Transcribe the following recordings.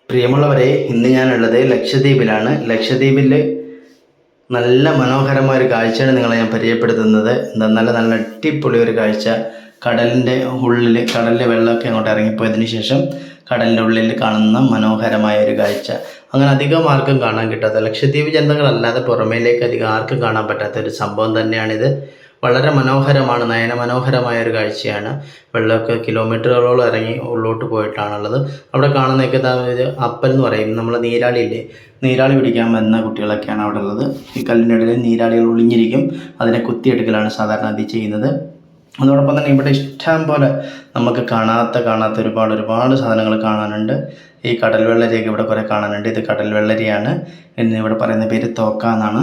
പ്രിയമുള്ളവരെ, ഇന്ന് ഞാനുള്ളത് ലക്ഷദ്വീപിലാണ്. ലക്ഷദ്വീപിൽ നല്ല മനോഹരമായ ഒരു കാഴ്ചയാണ് നിങ്ങളെ ഞാൻ പരിചയപ്പെടുത്തുന്നത്. നല്ല നല്ല അടിപൊളി ഒരു കാഴ്ച. കടലിൻ്റെ ഉള്ളിൽ, കടലിലെ വെള്ളമൊക്കെ അങ്ങോട്ട് ഇറങ്ങിപ്പോയതിന് ശേഷം കടലിൻ്റെ ഉള്ളിൽ കാണുന്ന മനോഹരമായ ഒരു കാഴ്ച. അങ്ങനെ അധികം ആർക്കും കാണാൻ കിട്ടാത്ത, ലക്ഷദ്വീപ് ജനതകളല്ലാതെ പുറമേലേക്ക് അധികം ആർക്കും കാണാൻ പറ്റാത്ത ഒരു സംഭവം തന്നെയാണിത്. വളരെ മനോഹരമാണ്, നയന മനോഹരമായ ഒരു കാഴ്ചയാണ്. വെള്ളമൊക്കെ കിലോമീറ്ററുകളോളം ഇറങ്ങി ഉള്ളോട്ട് പോയിട്ടാണുള്ളത്. അവിടെ കാണുന്നതൊക്കെ ഇത് അപ്പൽ എന്ന് പറയും. നമ്മൾ നീരാളിയില്ലേ, നീരാളി പിടിക്കാൻ വന്ന കുട്ടികളൊക്കെയാണ് അവിടെ ഉള്ളത്. ഈ കല്ലിനിടയിൽ നീരാളികൾ ഒളിഞ്ഞിരിക്കും. അതിനെ കുത്തിയെടുക്കലാണ് സാധാരണ അത് ചെയ്യുന്നത്. അതോടൊപ്പം തന്നെ ഇവിടെ ഇഷ്ടം പോലെ നമുക്ക് കാണാത്ത ഒരുപാട് സാധനങ്ങൾ കാണാനുണ്ട്. ഈ കടൽ വെള്ളരിയൊക്കെ ഇവിടെ കുറേ കാണാനുണ്ട്. ഇത് കടൽ വെള്ളരിയാണ്. ഇവിടെ പറയുന്ന പേര് തോക്ക എന്നാണ്.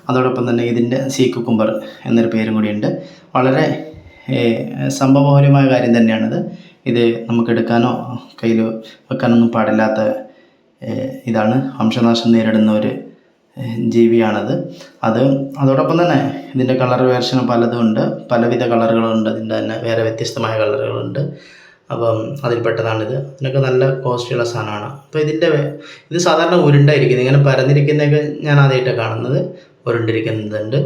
അതോടൊപ്പം തന്നെ ഇതിൻ്റെ സീ കുക്കുംബർ എന്നൊരു പേരും കൂടിയുണ്ട്. വളരെ സംഭവബഹുലമായ കാര്യം തന്നെയാണിത്. ഇത് നമുക്ക് എടുക്കാനോ കയ്യിൽ വെക്കാനൊന്നും പാടില്ലാത്ത ഇതാണ്. വംശനാശം നേരിടുന്ന ഒരു ജീവിയാണത്. അതോടൊപ്പം തന്നെ ഇതിൻ്റെ കളർ വേർഷൻ പലതുമുണ്ട്, പലവിധ കളറുകളുണ്ട്. ഇതിൻ്റെ തന്നെ വേറെ വ്യത്യസ്തമായ കളറുകളുണ്ട്. അപ്പം അതിൽപ്പെട്ടതാണിത്. ഇതിനൊക്കെ നല്ല കോസ്റ്റുള്ള സാധനമാണ്. അപ്പോൾ ഇത് സാധാരണ ഉരുണ്ടായിരിക്കുന്നത്, ഇങ്ങനെ പരന്നിരിക്കുന്നതൊക്കെ ഞാൻ ആദ്യമായിട്ടാണ് കാണുന്നത്. ഉരുണ്ടിരിക്കുന്നുണ്ട്.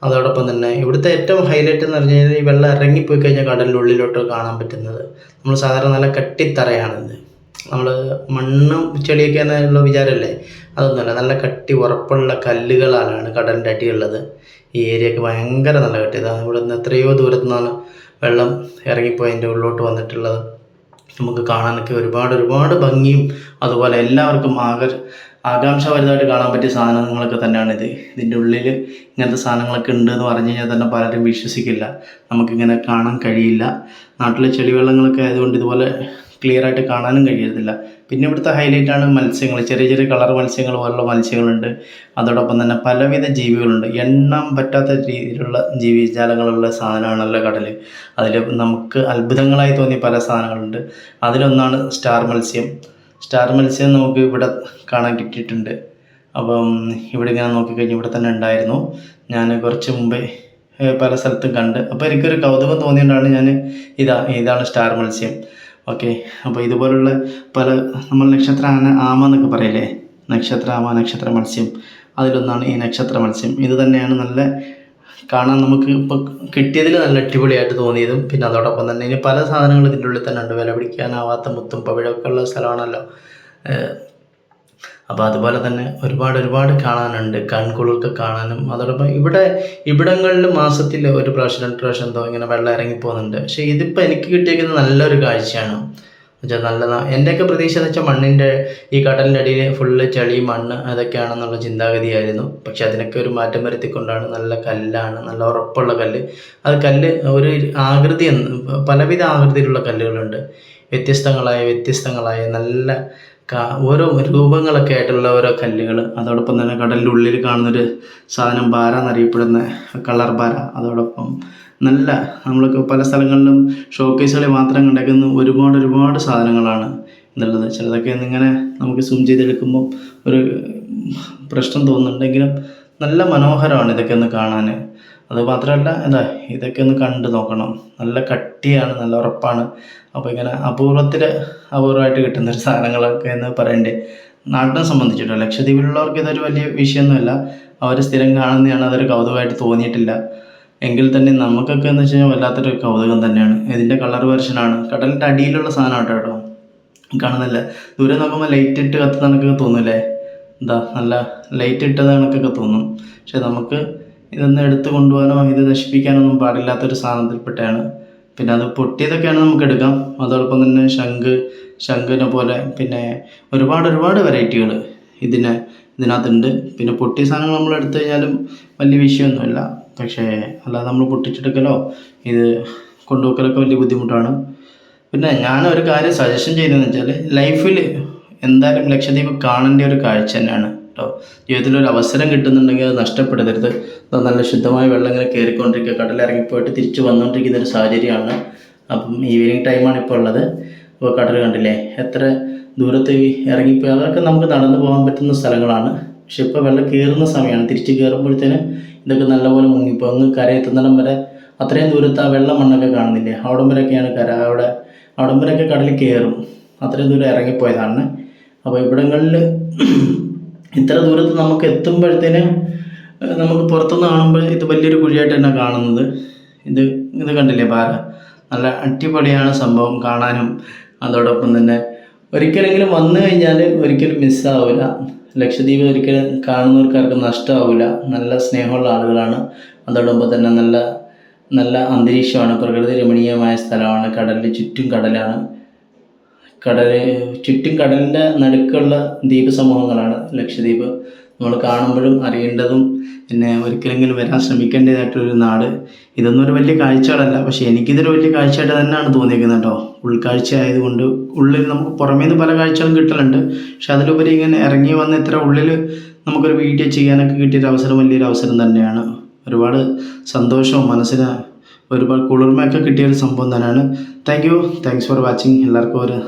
അതോടൊപ്പം തന്നെ ഇവിടുത്തെ ഏറ്റവും ഹൈലൈറ്റ് എന്ന് പറഞ്ഞു കഴിഞ്ഞാൽ ഈ വെള്ളം ഇറങ്ങിപ്പോയി കഴിഞ്ഞാൽ കടലിൻ്റെ ഉള്ളിലോട്ട് കാണാൻ പറ്റുന്നത്. നമ്മൾ സാധാരണ നല്ല കട്ടിത്തറയാണിത്. നമ്മൾ മണ്ണും ചെളിയൊക്കെ എന്നുള്ള വിചാരമല്ലേ, അതൊന്നുമല്ല. നല്ല കട്ടി ഉറപ്പുള്ള കല്ലുകളാണ് കടലിൻ്റെ അടിയുള്ളത്. ഈ ഏരിയയൊക്കെ ഭയങ്കര നല്ല കട്ടി. ഇവിടെ നിന്ന് എത്രയോ ദൂരത്തു നിന്നാണ് വെള്ളം ഇറങ്ങിപ്പോയി അതിൻ്റെ ഉള്ളിലോട്ട് വന്നിട്ടുള്ളത്. നമുക്ക് കാണാനൊക്കെ ഒരുപാട് ഭംഗിയും അതുപോലെ എല്ലാവർക്കും ആകാംക്ഷാഭരിതമായിട്ട് കാണാൻ പറ്റിയ സാധനങ്ങളൊക്കെ തന്നെയാണിത്. ഇതിൻ്റെ ഉള്ളിൽ ഇങ്ങനത്തെ സാധനങ്ങളൊക്കെ ഉണ്ട് എന്ന് പറഞ്ഞു കഴിഞ്ഞാൽ തന്നെ പലരും വിശ്വസിക്കില്ല. നമുക്കിങ്ങനെ കാണാൻ കഴിയില്ല. നാട്ടിലെ ചെളിവെള്ളങ്ങളൊക്കെ ആയതുകൊണ്ട് ഇതുപോലെ ക്ലിയറായിട്ട് കാണാനും കഴിയത്തില്ല. പിന്നെ ഇവിടുത്തെ ഹൈലൈറ്റാണ് മത്സ്യങ്ങൾ. ചെറിയ കളർ മത്സ്യങ്ങൾ പോലുള്ള മത്സ്യങ്ങളുണ്ട്. അതോടൊപ്പം തന്നെ പലവിധ ജീവികളുണ്ട്. എണ്ണാൻ പറ്റാത്ത രീതിയിലുള്ള ജീവിജാലങ്ങളുള്ള സാധനമാണല്ലോ കടൽ. അതിൽ നമുക്ക് അത്ഭുതങ്ങളായി തോന്നിയ പല സാധനങ്ങളുണ്ട്. അതിലൊന്നാണ് സ്റ്റാർ മത്സ്യം നമുക്ക് ഇവിടെ കാണാൻ കിട്ടിയിട്ടുണ്ട്. അപ്പം ഇവിടെ ഇങ്ങനെ നോക്കിക്കഴിഞ്ഞാൽ ഇവിടെ തന്നെ ഉണ്ടായിരുന്നു. ഞാൻ കുറച്ച് മുമ്പേ പല സ്ഥലത്തും കണ്ട്. അപ്പോൾ എനിക്കൊരു കൗതുകം തോന്നിയതുകൊണ്ടാണ് ഞാൻ ഇതാണ് സ്റ്റാർ മത്സ്യം. ഓക്കെ. അപ്പോൾ ഇതുപോലുള്ള പല നമ്മൾ നക്ഷത്ര ആമ എന്നൊക്കെ പറയില്ലേ, നക്ഷത്ര മത്സ്യം, അതിലൊന്നാണ് ഈ നക്ഷത്ര മത്സ്യം. ഇത് തന്നെയാണ് നല്ല കാണാൻ നമുക്ക് ഇപ്പോൾ കിട്ടിയതിൽ നല്ല അടിപൊളിയായിട്ട് തോന്നിയതും. പിന്നെ അതോടൊപ്പം തന്നെ ഇനി പല സാധനങ്ങൾ ഇതിൻ്റെ ഉള്ളിൽ തന്നെ ഉണ്ട്. വില പിടിക്കാനാവാത്ത മുത്തും പവിഴമൊക്കെ ഉള്ള സ്ഥലമാണല്ലോ. അപ്പോൾ അതുപോലെ തന്നെ ഒരുപാട് കാണാനുണ്ട്, കൺകുളിർക്ക് കാണാനും. അതോടൊപ്പം ഇവിടങ്ങളിൽ മാസത്തിൽ ഒരു പ്രാവശ്യം 2 പ്രാവശ്യം എന്തോ ഇങ്ങനെ വെള്ളം ഇറങ്ങിപ്പോകുന്നുണ്ട്. പക്ഷേ ഇതിപ്പോൾ എനിക്ക് കിട്ടിയിരിക്കുന്നത് നല്ലൊരു കാഴ്ചയാണ്. എന്നുവെച്ചാൽ എൻ്റെയൊക്കെ പ്രതീക്ഷ എന്ന് വെച്ചാൽ മണ്ണിൻ്റെ ഈ കടലിൻ്റെ അടിയിൽ ഫുള്ള് ചെളി മണ്ണ് അതൊക്കെയാണെന്നുള്ള ചിന്താഗതിയായിരുന്നു. പക്ഷെ അതിനൊക്കെ ഒരു മാറ്റം വരുത്തിക്കൊണ്ടാണ്. നല്ല കല്ലാണ്, നല്ല ഉറപ്പുള്ള കല്ല്. കല്ല് ഒരു ആകൃതി, പലവിധ ആകൃതിയിലുള്ള കല്ലുകളുണ്ട്. വ്യത്യസ്തങ്ങളായ നല്ല ഓരോ രൂപങ്ങളൊക്കെ ആയിട്ടുള്ള ഓരോ കല്ലുകൾ. അതോടൊപ്പം തന്നെ കടലിൻ്റെ ഉള്ളിൽ കാണുന്നൊരു സാധനം ബാര എന്നറിയപ്പെടുന്ന കളർ ബാര. അതോടൊപ്പം നല്ല നമ്മളൊക്കെ പല സ്ഥലങ്ങളിലും ഷോക്കേസുകളിൽ മാത്രം കണ്ടേക്കുന്ന ഒരുപാട് സാധനങ്ങളാണ് എന്നുള്ളത്. ചിലതൊക്കെ ഇങ്ങനെ നമുക്ക് സൂം ചെയ്തെടുക്കുമ്പോൾ ഒരു പ്രശ്നം തോന്നുന്നുണ്ടെങ്കിലും നല്ല മനോഹരമാണ് ഇതൊക്കെ ഒന്ന് കാണാൻ. അത് മാത്രമല്ല ഇതൊക്കെ ഒന്ന് കണ്ടു നോക്കണം. നല്ല കട്ടിയാണ്, നല്ല ഉറപ്പാണ്. അപ്പോൾ ഇങ്ങനെ അപൂർവമായിട്ട് കിട്ടുന്നൊരു സാധനങ്ങളൊക്കെ എന്ന് പറയണ്ടേ. നാട്ടിനെ സംബന്ധിച്ചിട്ടോ ലക്ഷദ്വീപിലുള്ളവർക്ക് ഇതൊരു വലിയ വിഷയമൊന്നുമല്ല. അവർ സ്ഥിരം കാണുന്നതാണ്. അതൊരു കൗതുകമായിട്ട് തോന്നിയിട്ടില്ല. എങ്കിൽ തന്നെ നമുക്കൊക്കെ എന്ന് വെച്ച് കഴിഞ്ഞാൽ വല്ലാത്തൊരു കൗതുകം തന്നെയാണ്. ഇതിൻ്റെ കളർ വെർഷനാണ്. കടലിൻ്റെ അടിയിലുള്ള സാധനം കേട്ടോ, കാണുന്നില്ല. ദൂരെ നോക്കുമ്പോൾ ലൈറ്റ് ഇട്ട് കത്തുന്ന കണക്കൊക്കെ തോന്നില്ലേ, നല്ല ലൈറ്റ് ഇട്ടത് കണക്കൊക്കെ തോന്നും. പക്ഷെ നമുക്ക് ഇതൊന്നും എടുത്ത് കൊണ്ടുപോകാനോ ഇത് നശിപ്പിക്കാനൊന്നും പാടില്ലാത്തൊരു സാധനത്തിൽപ്പെട്ടാണ്. പിന്നെ അത് പൊട്ടിയതൊക്കെയാണ് നമുക്ക് എടുക്കാം. അതോടൊപ്പം തന്നെ ശംഖിനെ പോലെ പിന്നെ ഒരുപാട് വെറൈറ്റികൾ ഇതിനകത്തുണ്ട്. പിന്നെ പൊട്ടിയ സാധനങ്ങൾ നമ്മൾ എടുത്തു കഴിഞ്ഞാലും വലിയ വിഷയമൊന്നുമില്ല. പക്ഷേ അല്ലാതെ നമ്മൾ പൊട്ടിച്ചെടുക്കലോ ഇത് കൊണ്ടുപോക്കലൊക്കെ വലിയ ബുദ്ധിമുട്ടാണ്. പിന്നെ ഞാനൊരു കാര്യം സജഷൻ ചെയ്യുന്നതെന്ന് വെച്ചാൽ ലൈഫിൽ എന്തായാലും ലക്ഷദ്വീപ് കാണേണ്ട ഒരു കാഴ്ച തന്നെയാണ് കേട്ടോ. ജീവിതത്തിലൊരു അവസരം കിട്ടുന്നുണ്ടെങ്കിൽ അത് നഷ്ടപ്പെടരുത്. നല്ല ശുദ്ധമായ വെള്ളം ഇങ്ങനെ കയറിക്കൊണ്ടിരിക്കുക, കടലിറങ്ങിപ്പോയിട്ട് തിരിച്ച് വന്നുകൊണ്ടിരിക്കുന്ന ഒരു സാഹചര്യമാണ്. അപ്പം ഈവനിങ് ടൈമാണ് ഇപ്പോൾ ഉള്ളത്. അപ്പോൾ കടൽ കണ്ടില്ലേ, എത്ര ദൂരത്ത് ഇറങ്ങിപ്പോയി. അതൊക്കെ നമുക്ക് നടന്നു പോകാൻ പറ്റുന്ന സ്ഥലങ്ങളാണ്. പക്ഷെ ഇപ്പോൾ വെള്ളം കയറുന്ന സമയമാണ്. തിരിച്ച് കയറുമ്പോഴത്തേന് ഇതൊക്കെ നല്ലപോലെ മുങ്ങിപ്പോൾ അങ്ങ് കരയെത്തുന്നിടം വരെ അത്രയും ദൂരത്ത് ആ വെള്ളം മണ്ണൊക്കെ കാണുന്നില്ലേ, അവിടം വരെയൊക്കെയാണ് കര. അവിടം വരെയൊക്കെ കടലിൽ കയറും. അത്രയും ദൂരം ഇറങ്ങിപ്പോയതാണ്. അപ്പോൾ ഇവിടങ്ങളിൽ ഇത്ര ദൂരത്ത് നമുക്ക് എത്തുമ്പോഴത്തേന് നമുക്ക് പുറത്തുനിന്ന് കാണുമ്പോൾ ഇത് വലിയൊരു കുഴിയായിട്ട് തന്നെ കാണുന്നത്. ഇത് ഇത് കണ്ടില്ലേ പാറ, നല്ല അടിപൊളിയാണ് സംഭവം കാണാനും. അതോടൊപ്പം തന്നെ ഒരിക്കലെങ്കിലും വന്നു കഴിഞ്ഞാൽ ഒരിക്കലും മിസ്സാവില്ല. ലക്ഷദ്വീപ് ഒരിക്കലും കാണുന്നവർക്കാർക്ക് നഷ്ടമാവില്ല. നല്ല സ്നേഹമുള്ള ആളുകളാണ്. അതോടൊപ്പം തന്നെ നല്ല നല്ല അന്തരീക്ഷമാണ്, പ്രകൃതി രമണീയമായ സ്ഥലമാണ്. കടലിന് ചുറ്റും കടലാണ്. ചുറ്റും കടലിൻ്റെ നടുക്കുള്ള ദ്വീപ് സമൂഹങ്ങളാണ് ലക്ഷദ്വീപ്. നമ്മൾ കാണുമ്പോഴും അറിയേണ്ടതും പിന്നെ ഒരിക്കലെങ്കിലും വരാൻ ശ്രമിക്കേണ്ടതായിട്ടൊരു നാട്. ഇതൊന്നും ഒരു വലിയ കാഴ്ചകളല്ല, പക്ഷേ എനിക്കിതൊരു വലിയ കാഴ്ചയായിട്ട് തന്നെയാണ് തോന്നിയിരിക്കുന്നത് കേട്ടോ. ഉൾക്കാഴ്ച ആയതുകൊണ്ട് ഉള്ളിൽ നമുക്ക് പുറമേ നിന്ന് പല കാഴ്ചകളും കിട്ടലുണ്ട്, പക്ഷെ അതിലുപരി ഇങ്ങനെ ഇറങ്ങി വന്ന് ഇത്ര ഉള്ളിൽ നമുക്കൊരു വീഡിയോ ചെയ്യാനൊക്കെ കിട്ടിയൊരു അവസരം വലിയൊരു അവസരം തന്നെയാണ്. ഒരുപാട് സന്തോഷവും മനസ്സിന് ഒരുപാട് കുളിർമയൊക്കെ കിട്ടിയൊരു സംഭവം തന്നെയാണ്. Thanks for watching. എല്ലാവർക്കും ഒരു